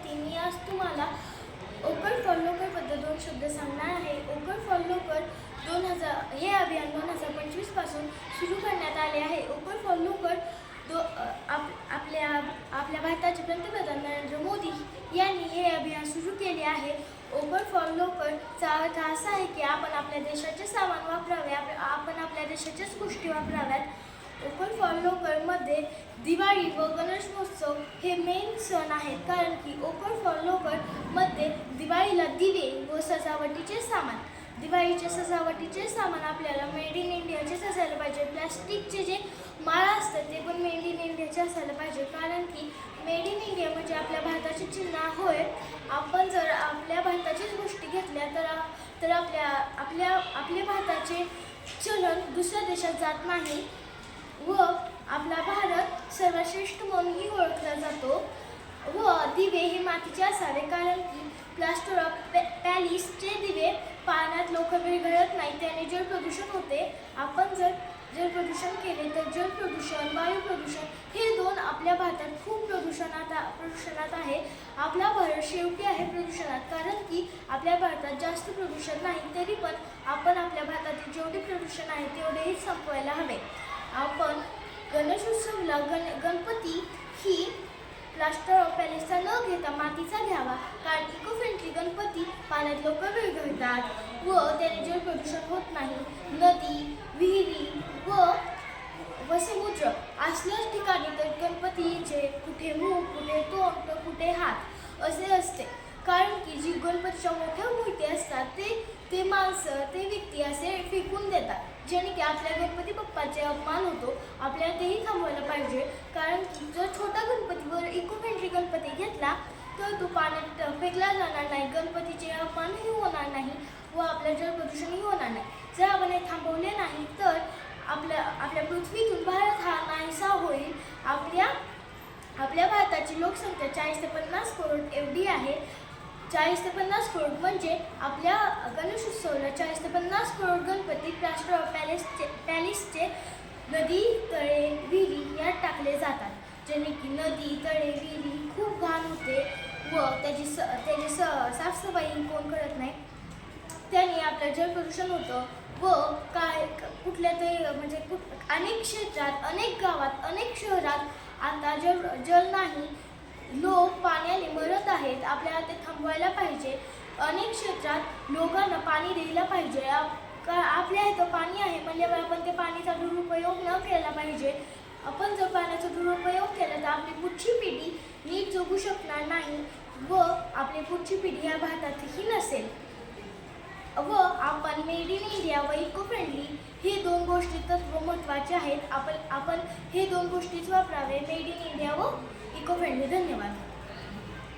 गणपती. मी आज तुम्हाला ओकर फॉर लोकर बद्दल 2 शब्द सांगणार आहे. ओकर फॉर लोकर 2000 हे अभियान 2025 पासून सुरू करण्यात आले आहे. ओकर फॉर लोकर आपल्या भारताचे पंतप्रधान नरेंद्र मोदी यांनी हे अभियान सुरू केले आहे. ओकर फॉर लोकरचा अर्थ असा आहे की आपण आपल्या देशाचे सामान वापरावे, आपण आपल्या देशाच्याच गोष्टी वापराव्यात. ओकर फॉर लोकरमध्ये दिवाळी व गणेशोत्सव हे मेन सण आहेत, कारण की ओकर फॉर लोकरमध्ये दिवाळीला दिवे व सजावटीचे सामान, दिवाळीचे सजावटीचे सामान आपल्याला मेड इन इंडियाचेच असायला पाहिजे. प्लास्टिकचे जे माळा असतात ते पण मेड इन इंडियाचे असायला पाहिजे, कारण की मेड इन इंडिया म्हणजे आपल्या भारताचे चिन्ह होय. आपण जर आपल्या भारताच्याच गोष्टी घेतल्या तर आपल्या भारताचे चलन दुसऱ्या देशात जात नाही व आपला भारत सर्वश्रेष्ठ म्हणूनही ओळखला जातो. व दिवे हे मातीचे असावे, कारण की प्लास्टर ऑफ पॅरिसचे दिवे पाण्यात लवकर विरघळत नाही, त्याने जल प्रदूषण होते. आपण जर जल प्रदूषण केले तर जल प्रदूषण, वायू प्रदूषण हे दोन आपल्या भारतात खूप प्रदूषणात आहे. आपला भारत शेवटी आहे प्रदूषणात, कारण की आपल्या भारतात जास्त प्रदूषण नाही, तरी पण आपण आपल्या भारतातील जेवढे प्रदूषण आहे तेवढेही संपवायला हवे. आपण गणेशोत्सवला गणपती ही प्लास्टर ऑफ पॅरिसचा न घेता मातीचा घ्यावा, कारण इको फ्रेंडली गणपती पाण्यात लवकर विरघळतात व त्याने जल प्रदूषण होत नाही. नदी, विहिरी व समुद्र असल्याच ठिकाणी तर गणपतीचे कुठे मुख, कुठे तोंड तर कुठे हात असे असते, कारण की जी गणपतीच्या मोठ्या मूर्ती असतात ते माणसं, ते व्यक्ती असे फेकून देतात, ज्याने की आपल्या गणपती बाप्पाचे अपमान होतो. आपल्याला तेही थांबवायला पाहिजे, कारण की जर छोटा गणपतीवर इको फ्रेंडली गणपती घेतला तर तो पाण्यात फेकला जाणार नाही, गणपतीचे अपमानही होणार नाही व आपल्या जल प्रदूषणही होणार नाही. जर आपण हे थांबवले नाही तर आपल्या पृथ्वीतून भारत हा नाहीसा होईल. आपल्या भारताची लोकसंख्या 40 ते 50 करोड एवढी आहे. 40 ते 50 करोड म्हणजे आपल्या गणेशोत्सवाला 40 ते 50 करोड गणपती प्लास्टर ऑफ पॅरिसचे नदी, तळे, विहिरी यात टाकले जातात, ज्याने की नदी, तळे, विहिरी खूप घाण होते व त्याची साफसफाई कोण करत नाही. त्याने आपलं जल प्रदूषण होतं व कुठल्या तरी म्हणजे अनेक क्षेत्रात, अनेक गावात, अनेक शहरात आता जल नाही, लोक पाण्याने मरत आहेत. आपल्याला ते थांबवायला पाहिजे. अनेक क्षेत्रात लोकांना पाणी द्यायला पाहिजे. आपल्या इथं पाणी आहे म्हणल्यावर आपण ते पाणीचा दुरुपयोग न केला पाहिजे. आपण जर पाण्याचा दुरुपयोग केला तर आपली पुढची पिढी नीट जगू शकणार नाही व आपली पुढची पिढी या भारतातही नसेल. व आपण मेड इन इंडिया व इको फ्रेंडली हे दोन गोष्टी तत्व महत्त्वाचे आहेत. आपण हे दोन गोष्टीच वापरावे, मेड इन इंडिया व इको फ्रेंडली. धन्यवाद.